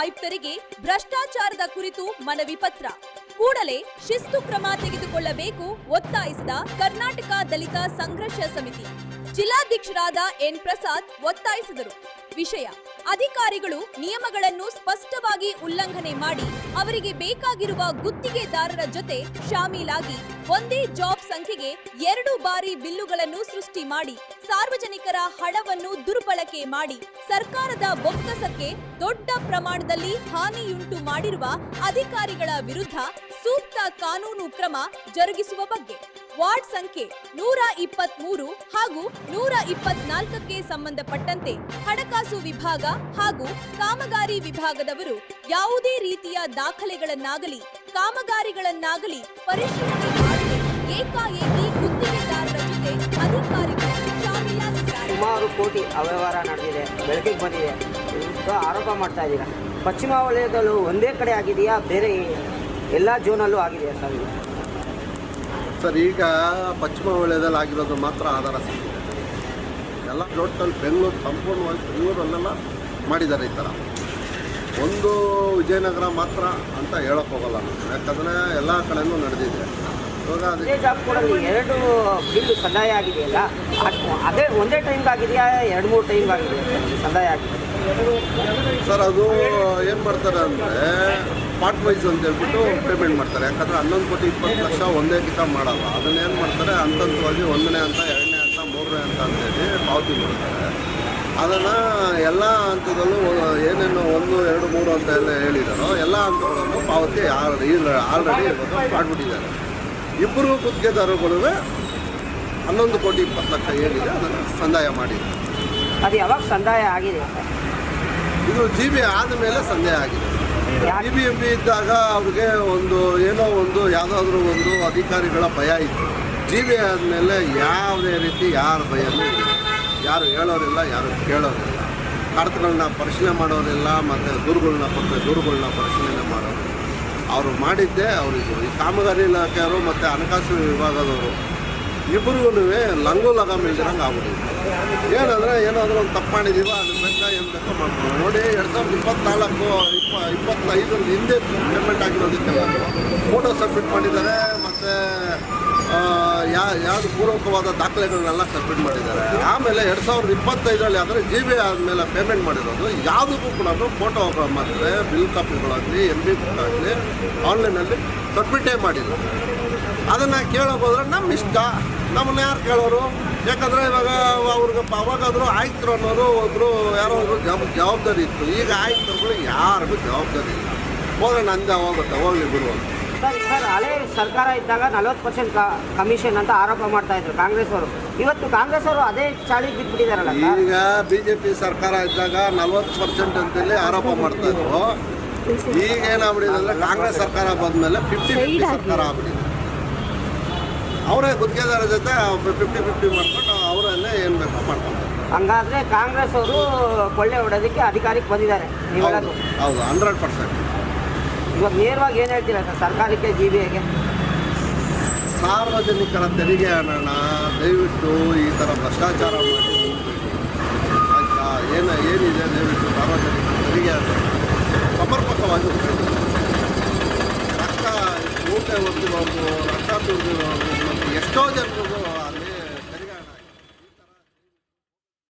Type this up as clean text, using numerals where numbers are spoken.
ಆಯುಕ್ತರಿಗೆ ಭ್ರಷ್ಟಾಚಾರದ ಕುರಿತು ಮನವಿ ಪತ್ರ. ಕೂಡಲೇ ಶಿಸ್ತು ಕ್ರಮ ತೆಗೆದುಕೊಳ್ಳಬೇಕು ಒತ್ತಾಯಿಸಿದ ಕರ್ನಾಟಕ ದಲಿತ ಸಂಘರ್ಷ ಸಮಿತಿ. ಜಿಲ್ಲಾಧ್ಯಕ್ಷರಾದ ಎನ್ ಪ್ರಸಾದ್ ಒತ್ತಾಯಿಸಿದರು. ವಿಷಯ: ಅಧಿಕಾರಿಗಳು ನಿಯಮಗಳನ್ನು ಸ್ಪಷ್ಟವಾಗಿ ಉಲ್ಲಂಘನೆ ಮಾಡಿ ಅವರಿಗೆ ಬೇಕಾಗಿರುವ ಗುತ್ತಿಗೆದಾರರ ಜೊತೆ ಶಾಮೀಲಾಗಿ ಒಂದೇ ಜಾಬ್ ಸಂಖ್ಯೆಗೆ 2 ಬಾರಿ ಬಿಲ್ಲುಗಳನ್ನು ಸೃಷ್ಟಿ ಮಾಡಿ ಸಾರ್ವಜನಿಕರ ಹಣವನ್ನು ದುರ್ಬಳಕೆ ಮಾಡಿ ಸರ್ಕಾರದ ಬೊಕ್ಕಸಕ್ಕೆ ದೊಡ್ಡ ಪ್ರಮಾಣದಲ್ಲಿ ಹಾನಿಯುಂಟು ಮಾಡಿರುವ ಅಧಿಕಾರಿಗಳ ವಿರುದ್ಧ ಸೂಕ್ತ ಕಾನೂನು ಕ್ರಮ ಜರುಗಿಸುವ ಬಗ್ಗೆ ವಾರ್ಡ್ ಸಂಖ್ಯೆ 123 ಹಾಗೂ 124ಕ್ಕೆ ಸಂಬಂಧಪಟ್ಟಂತೆ ಹಣಕಾಸು ವಿಭಾಗ ಹಾಗೂ ಕಾಮಗಾರಿ ವಿಭಾಗದವರು ಯಾವುದೇ ರೀತಿಯ ದಾಖಲೆಗಳನ್ನಾಗಲಿ ಕಾಮಗಾರಿಗಳನ್ನಾಗಲಿ ಪರಿಶೀಲನೆ ಮಾಡದೆ ಏಕಾಏಕಿ ಗುತ್ತಿಗೆದಾರರ ಜೊತೆ ಅಧಿಕಾರಿಗಳು ಶಾಮೀಲಾಗಿದ್ದಾರೆ. ಸುಮಾರು ಕೋಟಿ ಅವ್ಯವಹಾರ ನಡೆದಿದೆ, ಬೆಳಕಿಗೆ ಬಂದಿದೆ ಎಂದು ಆರೋಪ ಮಾಡ್ತಾ ಇದ್ದೀರಾ. ಪಶ್ಚಿಮ ವಲಯದಲ್ಲೂ ಒಂದೇ ಕಡೆ ಆಗಿದೆಯಾ, ಬೇರೆ ಎಲ್ಲ ಝೋನಲ್ಲೂ ಆಗಿದೆಯಾ ಸರ್? ಈಗ ಪಶ್ಚಿಮ ವಲಯದಲ್ಲಿ ಆಗಿರೋದು ಮಾತ್ರ ಆಧಾರ ಸಿಕ್ಕಿದೆ. ಎಲ್ಲ ಟೋಟಲ್ ಬೆಂಗಳೂರು, ಸಂಪೂರ್ಣವಾಗಿ ಬೆಂಗಳೂರಲ್ಲೆಲ್ಲ ಮಾಡಿದ್ದಾರೆ ಈ ಥರ. ಒಂದು ವಿಜಯನಗರ ಮಾತ್ರ ಅಂತ ಹೇಳೋಕ್ಕೆ ಹೋಗಲ್ಲ ನಾನು, ಯಾಕಂದರೆ ಎಲ್ಲ ಕಡೆಯೂ ನಡೆದಿದೆ. ಇವಾಗ ಅದೇ ಜಾಬ್ ಕೂಡ 2 ಬಿಲ್ ಸಂದಾಯ ಆಗಿದೆಯಲ್ಲ, ಅದೇ ಒಂದೇ ಟೈಮ್ಗೆ ಆಗಿದೆಯಾ, 2-3 ಟೈಮ್ ಆಗಿದೆಯಾ ಸಂದಾಯ ಆಗಿದೆ ಸರ್? ಅದು ಏನು ಮಾಡ್ತಾರೆ ಅಂದರೆ ಪಾರ್ಟ್ ವೈಸ್ ಅಂತ ಹೇಳ್ಬಿಟ್ಟು ಪೇಮೆಂಟ್ ಮಾಡ್ತಾರೆ. ಯಾಕಂದರೆ 11,20,00,000 ಒಂದೇ ಕಿತ ಮಾಡಲ್ಲ. ಅದನ್ನೇನು ಮಾಡ್ತಾರೆ, ಹಂತವಾಗಿ 1ನೇ ಹಂತ, 2ನೇ ಹಂತ, 3ನೇ ಹಂತ ಅಂತೇಳಿ ಪಾವತಿ ಮಾಡ್ತಾರೆ. ಅದನ್ನು ಎಲ್ಲ ಹಂತದಲ್ಲೂ ಏನೇನು 1, 2, 3 ಅಂತ ಎಲ್ಲ ಹೇಳಿದಾರೋ ಎಲ್ಲ ಹಂತಗಳನ್ನು ಪಾವತಿ ಆಲ್ರೆಡಿ ಮಾಡಿಬಿಟ್ಟಿದ್ದಾರೆ. ಇಬ್ಬರು ಗುತ್ತಿಗೆದಾರಗಳು 11,20,00,000 ಏನಿದೆ ಅದನ್ನು ಸಂದಾಯ ಮಾಡಿದ್ದಾರೆ. ಅದು ಯಾವಾಗ ಸಂದಾಯ ಆಗಿದೆ? ಇದು GB ಆದಮೇಲೆ ಸಂದಾಯ ಆಗಿದೆ. BBMP ಇದ್ದಾಗ ಅವ್ರಿಗೆ ಯಾವುದಾದ್ರೂ ಒಂದು ಅಧಿಕಾರಿಗಳ ಭಯ ಇತ್ತು. GB ಆದಮೇಲೆ ಯಾವುದೇ ರೀತಿ ಯಾರ ಭಯನೂ ಇಲ್ಲ. ಯಾರು ಹೇಳೋರಿಲ್ಲ, ಯಾರು ಕೇಳೋರಿಲ್ಲ. ಕಡತಗಳನ್ನ ಪರಿಶೀಲನೆ ಮಾಡೋರಿಲ್ಲ, ಮತ್ತು ದೂರುಗಳನ್ನ ಪರಿಶೀಲನೆ ಮಾಡೋರು. ಅವರು ಮಾಡಿದ್ದೇ ಅವರಿಗೂ. ಈ ಕಾಮಗಾರಿ ಇಲಾಖೆಯವರು ಮತ್ತು ಹಣಕಾಸು ವಿಭಾಗದವರು ಇಬ್ಬರಿಗೂ ಲಂಗು ಲಗಾಮ್ ಇಲ್ದಿರಂಗೆ ಆಗ್ಬಿಟ್ಟಿದೆ. ಏನಂದರೆ ಏನಾದರೂ ಒಂದು ತಪ್ಪು ಮಾಡಿದ್ದೀವ, ಅದ್ರ ಬೇಕಾ ಏನು ಬೇಕೋ ಮಾಡ್ತೀವಿ. ನೋಡಿ, 2024-25 ಹಿಂದೆ ಪೇಮೆಂಟ್ ಆಗಿರೋದಕ್ಕೆ ಫೋಟೋ ಸಬ್ಮಿಟ್ ಮಾಡಿದ್ದಾರೆ, ಮತ್ತು ಯಾವುದು ಪೂರ್ವಕವಾದ ದಾಖಲೆಗಳನ್ನೆಲ್ಲ ಸಬ್ಮಿಟ್ ಮಾಡಿದ್ದಾರೆ. ಆಮೇಲೆ 2025 ಆದರೆ GB ಆದಮೇಲೆ ಪೇಮೆಂಟ್ ಮಾಡಿರೋದು ಯಾವುದಕ್ಕೂ ಕೂಡ ಫೋಟೋ ಮತ್ತು ಬಿಲ್ ಕಾಪಿಗಳಾಗಲಿ MB ಬುಕ್ ಆಗಲಿ ಆನ್ಲೈನಲ್ಲಿ ಸಬ್ಮಿಟೇ ಮಾಡಿದ್ರು. ಅದನ್ನು ಕೇಳೋಕ್ಕೋದ್ರೆ ನಮ್ಮ ಇಷ್ಟ, ನಮ್ಮನ್ನು ಯಾರು ಕೇಳೋರು? ಯಾಕಂದರೆ ಇವಾಗ ಅವಾಗಾದರೂ ಆಯುಕ್ತರು ಅನ್ನೋರು ಯಾರೋ ಜವಾಬ್ದಾರಿ ಇತ್ತು. ಈಗ ಆಯುಕ್ತರುಗಳು ಯಾರಿಗೂ ಜವಾಬ್ದಾರಿ ಇಲ್ಲ. ಹೋದ್ರೆ ನಂದೇ ಹೋಗುತ್ತೆ, ಹೋಗ್ಲಿ ಬಿಡುವ. ಸರ್, ಹಳೆ ಸರ್ಕಾರ ಇದ್ದಾಗ 40% ಕಮಿಷನ್ ಅಂತ ಆರೋಪ ಮಾಡ್ತಾ ಇದ್ರು ಕಾಂಗ್ರೆಸ್ ಅವರು. ಇವತ್ತು ಕಾಂಗ್ರೆಸ್ ಅವರು ಅದೇ ಚಾಳಿಗೆ ಬಿಟ್ಬಿಟ್ಟಿದಾರಲ್ಲ. ಈಗ BJP ಸರ್ಕಾರ ಇದ್ದಾಗ 40% ಅಂತೇಳಿ ಆರೋಪ ಮಾಡ್ತಾ ಇದ್ರು. ಈಗ ಏನಾಗ್ಬಿಟ್ಟಿದೆ ಅಂದರೆ ಕಾಂಗ್ರೆಸ್ ಸರ್ಕಾರ ಬಂದಮೇಲೆ 50-50 ಸರ್ಕಾರ ಆಗ್ಬಿಟ್ಟಿದೆ. ಅವರೇ ಗುತ್ತಿಗೆದಾರ ಜೊತೆ 50-50 ಮಾಡ್ಕೊಂಡು ಅವರನ್ನೇ ಏನು ಬೇಕೋ ಮಾಡ್ಕೊಂಡು. ಹಂಗಾದ್ರೆ ಕಾಂಗ್ರೆಸ್ ಅವರು ಕೊಳ್ಳೆ ಹೊಡೋದಕ್ಕೆ ಅಧಿಕಾರಕ್ಕೆ ಬಂದಿದ್ದಾರೆ. ಹೌದು, 100%. ಇವಾಗ ನೇರವಾಗಿ ಏನು ಹೇಳ್ತೀರಾ ಸರ್ ಸರ್ಕಾರಕ್ಕೆ, GBಗೆ? ಸಾರ್ವಜನಿಕರ ತೆರಿಗೆ ಹಣನ ದಯವಿಟ್ಟು ಈ ಥರ ಭ್ರಷ್ಟಾಚಾರ ಮಾಡಿ ಆಯಿತಾ? ಏನಿದೆ ದಯವಿಟ್ಟು ಸಾರ್ವಜನಿಕರ ತೆರಿಗೆ ಹಣ ಸಮರ್ಪಕವಾಗಿ ರಕ್ತ ಊಟ ಹೊಂದಿರೋದು, ರಕ್ತ ತುಳಿದಿರೋದು ಮತ್ತು ಎಷ್ಟೋ ಜನರಿಗೂ